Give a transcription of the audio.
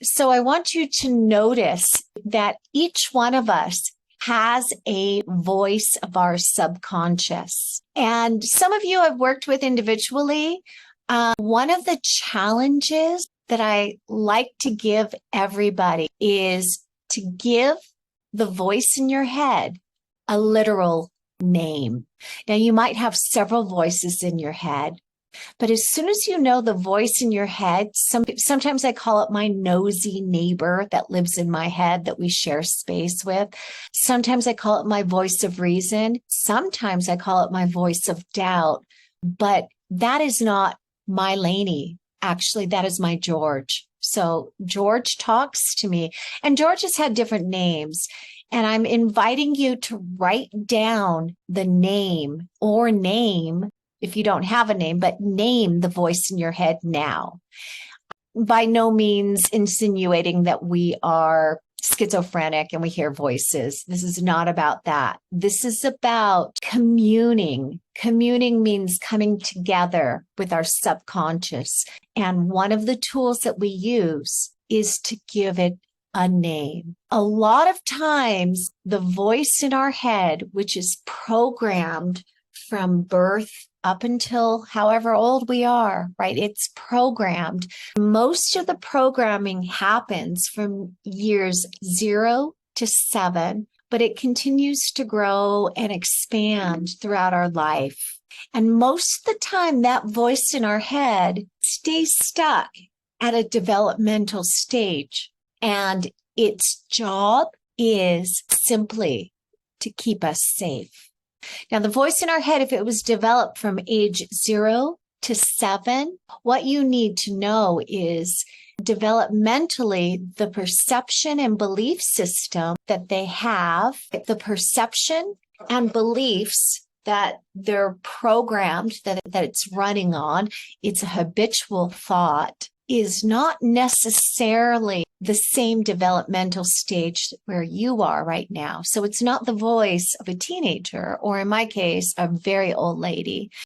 So I want you to notice that each one of us has a voice of our subconscious. And some of you I've worked with individually. One of the challenges that I like to give everybody is to give the voice in your head a literal name. Now, you might have several voices in your head, but as soon as you know the voice in your head, sometimes I call it my nosy neighbor that lives in my head that we share space with. Sometimes I call it my voice of reason. Sometimes I call it my voice of doubt. But that is not my Lainey. Actually, that is my George. So George talks to me, and George has had different names. And I'm inviting you to write down the name or name, if you don't have a name, but name the voice in your head now. By no means insinuating that we are schizophrenic and we hear voices. This is not about that. This is about communing. Communing means coming together with our subconscious. And one of the tools that we use is to give it a name. A lot of times, the voice in our head, which is programmed from birth up until however old we are, right? It's programmed. Most of the programming happens from years 0 to 7, but it continues to grow and expand throughout our life. And most of the time, that voice in our head stays stuck at a developmental stage. And its job is simply to keep us safe. Now, the voice in our head, if it was developed from age 0 to 7, what you need to know is developmentally the perception and belief system that they have, the perception and beliefs that they're programmed, that it's running on, it's a habitual thought, is not necessarily the same developmental stage where you are right now. So it's not the voice of a teenager, or in my case, a very old lady.